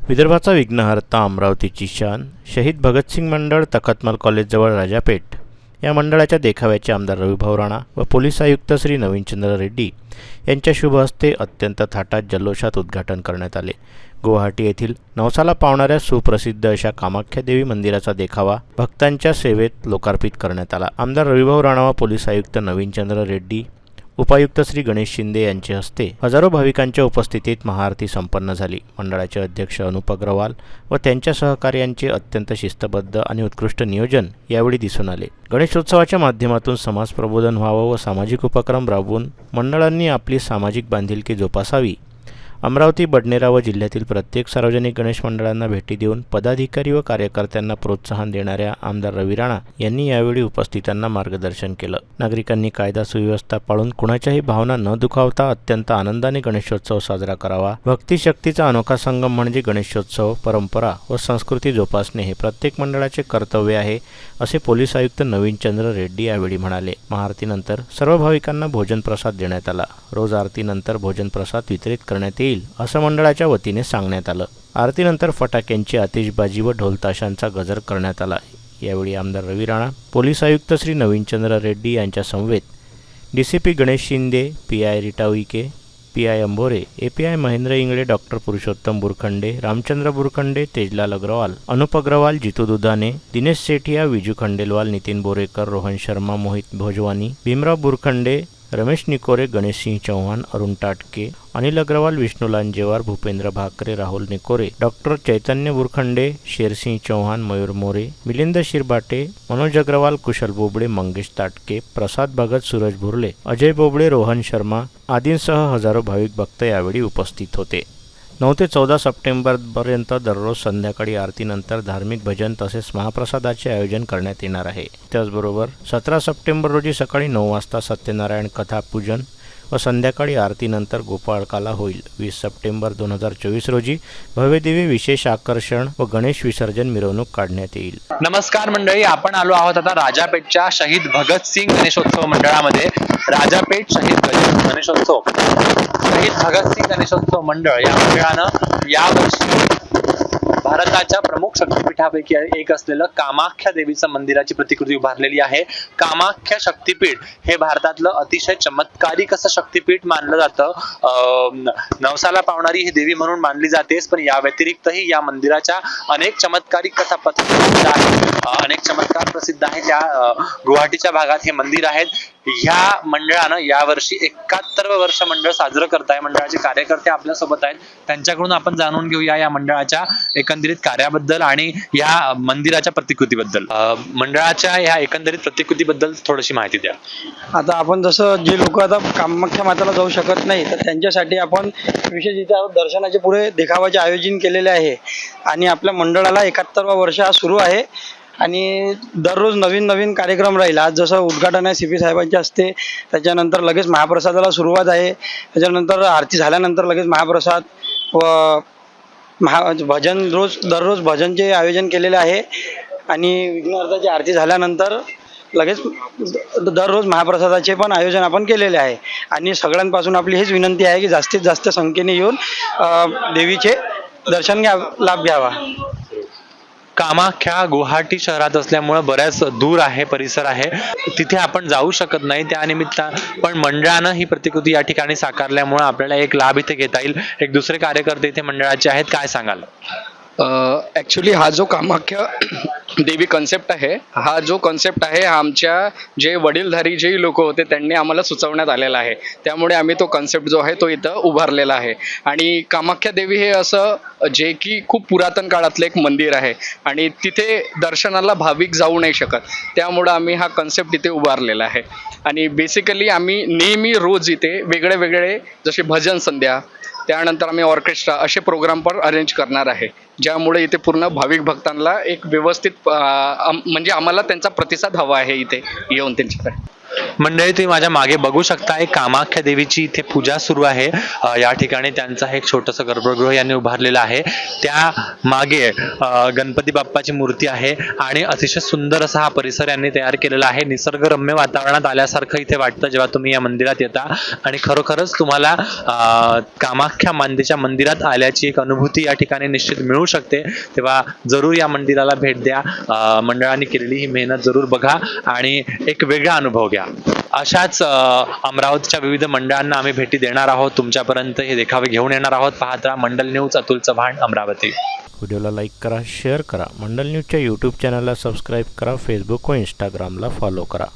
विदर्भाचा विघ्नहर्ता अमरावतीची शान शहीद भगतसिंग मंडळ तखतमल कॉलेजजवळ राजापेठ या मंडळाच्या देखाव्याचे आमदार रविभाऊ राणा व पोलीस आयुक्त श्री नवीनचंद्र रेड्डी यांच्या शुभ हस्ते अत्यंत थाटात जल्लोषात उद्घाटन करण्यात आले। गुवाहाटी येथील नवसाला पावणाऱ्या सुप्रसिद्ध अशा कामाख्या देवी मंदिराचा देखावा भक्तांच्या सेवेत लोकार्पित करण्यात आला। आमदार रविभाऊ राणा व पोलीस आयुक्त नवीनचंद्र रेड्डी उपायुक्त श्री गणेश शिंदे यांचे हस्ते हजारो भाविकांच्या उपस्थितीत महाआरती संपन्न झाली। मंडळाचे अध्यक्ष अनुप अग्रवाल व त्यांच्या सहकार्यांचे अत्यंत शिस्तबद्ध आणि उत्कृष्ट नियोजन यावेळी दिसून आले। गणेशोत्सवाच्या माध्यमातून समाज प्रबोधन व्हावं व सामाजिक उपक्रम राबवून मंडळांनी आपली सामाजिक बांधिलकी जोपासावी। अमरावती, बडनेरा व जिल्ह्यातील प्रत्येक सार्वजनिक गणेश मंडळांना भेटी देऊन पदाधिकारी व कार्यकर्त्यांना प्रोत्साहन देणाऱ्या आमदार रवी राणा यांनी यावेळी उपस्थितांना मार्गदर्शन केलं। नागरिकांनी कायदा सुव्यवस्था पाळून कुणाच्याही भावना न दुखावता अत्यंत आनंदाने गणेशोत्सव साजरा करावा। भक्ती शक्तीचा अनोखा संगम म्हणजे गणेशोत्सव, परंपरा व संस्कृती जोपासणे हे प्रत्येक मंडळाचे कर्तव्य आहे, असे पोलीस आयुक्त नवीनचंद्र रेड्डी यावेळी म्हणाले। महाआरतीनंतर सर्व भाविकांना भोजन प्रसाद देण्यात आला। रोज आरतीनंतर भोजन प्रसाद वितरित करण्यात येईल असं मंडळाच्या वतीने सांगण्यात आलं। आरतीनंतर फटाक्यांची आतिषबाजी व ढोलताशांचा गजर करण्यात आला। यावेळी आमदार रवी राणा, पोलीस आयुक्त श्री नवीनचंद्र रेड्डी यांच्या समवेत DCP Ganesh Shinde, PI Rita Uike, PI Ambhore, API Mahendra Ingle, doctor Purushottam Burkhande, Ramchandra Burkhande, Tejlal Agrawal, Anup Agrawal, Jitu Dudhane, Dinesh Sethia, Viju Khandelwal, Nitin Borekar, Rohan Sharma, Mohit Bhojwani, Bhimrao Burkhande, Ramesh Nikore, Ganesh Singh Chauhan, Arun Tatke, Anil Agrawal, Vishnu Lanjewar, Bhupendra Bhakre, Rahul Nikore, doctor Chaitanya Burkhande, Shersingh Chauhan, Mayur More, Milind Shirbate, Manoj Agrawal, Kushal Bobde, Mangesh Tatke, Prasad Bhagat, Suraj भुरले, Ajay Bobde, Rohan Sharma आदींसह हजारो भाविक भक्त यावेळी उपस्थित होते। 9 ते 14 सप्टेंबरपर्यंत दररोज संध्याकाळी आरतीनंतर धार्मिक भजन तसेच महाप्रसादाचे आयोजन करण्यात येणार आहे। त्याचबरोबर 17 सप्टेंबर रोजी सकाळी 9 वाजता सत्यनारायण कथा पूजन व संध्याकाळी आरतीनंतर गोपाळकाला होईल। 20 सप्टेंबर 2024 रोजी भव्यदिव्य विशेष आकर्षण व गणेश विसर्जन मिरवणूक काढण्यात येईल। नमस्कार मंडळी, आपण आलो आहोत आता राजापेठच्या शहीद भगतसिंग गणेशोत्सव मंडळामध्ये। राजापेठ शहीद गणेशोत्सव, शहीद भगतसिंग गणेशोत्सव मंडळ या मंडळानं यावर्षी भारताच्या प्रमुख शक्तिपीठापैकी एक असलेलं कामाख्या देवीचं मंदिराची प्रतिकृती उभारलेली आहे। कामाख्या शक्तिपीठ हे भारतातलं अतिशय चमत्कारिक असं शक्तिपीठ मानलं जातं। नवसाला पावणारी ही देवी म्हणून मानली जातेच, पण या व्यतिरिक्तही या मंदिराच्या अनेक चमत्कारिक कथा प्रसिद्ध आहेत, अनेक चमत्कार प्रसिद्ध आहेत। त्या गुवाहाटीच्या भागात हे मंदिर आहेत। ह्या मंडळानं यावर्षी 71 वर्ष मंडळ साजरं करत आहे। मंडळाचे कार्यकर्ते आपल्या सोबत आहेत, त्यांच्याकडून आपण जाणून घेऊया या मंडळाच्या एकंदरीत कार्याबद्दल आणि या मंदिराच्या प्रतिकृतीबद्दल। मंडळाच्या या एकंदरीत प्रतिकृतीबद्दल थोडीशी माहिती द्या। आता आपण जसं जे लोक आता कामाख्या मातेला जाऊ शकत नाही, तर त्यांच्यासाठी आपण विशेष इथे दर्शनाचे पुरे देखावाचे आयोजन केलेले आहे आणि आपल्या मंडळाला 71वा वर्ष हा सुरू आहे आणि दररोज नवीन नवीन कार्यक्रम राहील। आज जसं उद्घाटन आहे सीपी साहेबांच्या हस्ते, त्याच्यानंतर लगेच महाप्रसादाला सुरुवात आहे, त्याच्यानंतर आरती झाल्यानंतर लगेच महाप्रसाद व भजन दररोज भजनचे आयोजन केलेले आहे आणि विघ्नहर्ताची आरती झाल्यानंतर लगेच दररोज महाप्रसादाचे पण आयोजन आपण केलेले आहे। आणि सगळ्यांपासून आपली हीच विनंती आहे की जास्तीत जास्त संख्येने येऊन देवीचे दर्शन लाभ घ्यावा। कामाख्या गुवाहाटी शहरात असल्यामुळे बऱ्याच दूर आहे, परिसर आहे, तिथे आपण जाऊ शकत नाही। त्यानिमित्तानं पण मंडळानं ही प्रतिकृती या ठिकाणी साकारल्यामुळे आपल्याला एक लाभ इथे घेता येईल। एक दुसरे कार्यकर्ते इथे मंडळाचे आहेत, काय सांगाल? ॲक्च्युली हा जो कामाख्या देवी कन्सेप्ट आहे, हा जो कन्सेप्ट आहे हा आमच्या जे वडीलधारी जे लोक होते त्यांनी आम्हाला सुचवण्यात आलेला आहे। त्यामुळे आम्ही तो कन्सेप्ट जो आहे तो इथं उभारलेला आहे। आणि कामाख्या देवी हे असं जे की खूप पुरातन काळातलं एक मंदिर आहे आणि तिथे दर्शनाला भाविक जाऊ नाही शकत, त्यामुळं आम्ही हा कन्सेप्ट इथे उभारलेला आहे। आणि बेसिकली आम्ही नेहमी रोज इथे वेगळे वेगळे जसे भजन संध्या, त्यानंतर आम्ही ऑर्केस्ट्रा असे प्रोग्राम पण अरेंज करणार आहे, ज्यामुळे इथे पूर्ण भाविक भक्तांना एक व्यवस्थित म्हणजे आम्हाला त्यांचा प्रतिसाद हवा आहे इथे येऊन त्यांच्याकडे। मंडळी तुम्ही माझ्या मागे बघू शकता एक कामाख्या देवीची इथे पूजा सुरू आहे. या ठिकाणी त्यांचं एक छोटंसं गर्भगृह यांनी उभारलेलं आहे. त्या मागे गणपती बाप्पाची मूर्ती आहे आणि अतिशय सुंदर असा हा परिसर यांनी तयार केलेला आहे. निसर्गरम्य वातावरणात आल्यासारखं इथे वाटतं जेव्हा तुम्ही या मंदिरात येता आणि खरोखरच तुम्हाला कामाख्या मातेच्या मंदिरात आल्याची एक अनुभूती या ठिकाणी निश्चित मिळू शकते. तेव्हा जरूर या मंदिराला भेट द्या. मंडळांनी केलेली ही मेहनत जरूर बघा आणि एक वेगळा अनुभव घ्या. अशाच अमरावतीच्या विविध मंडळांना आम्ही भेटी देणार आहोत. तुमच्यापर्यंत हे देखावे घेऊन येणार आहोत. पाहत राहा मंडल न्यूज. अतुल चव्हाण, अमरावती. व्हिडिओला लाईक करा, शेअर करा. मंडल न्यूजच्या यूट्यूब चॅनलला सबस्क्राईब करा. फेसबुक व इंस्टाग्रामला फॉलो करा.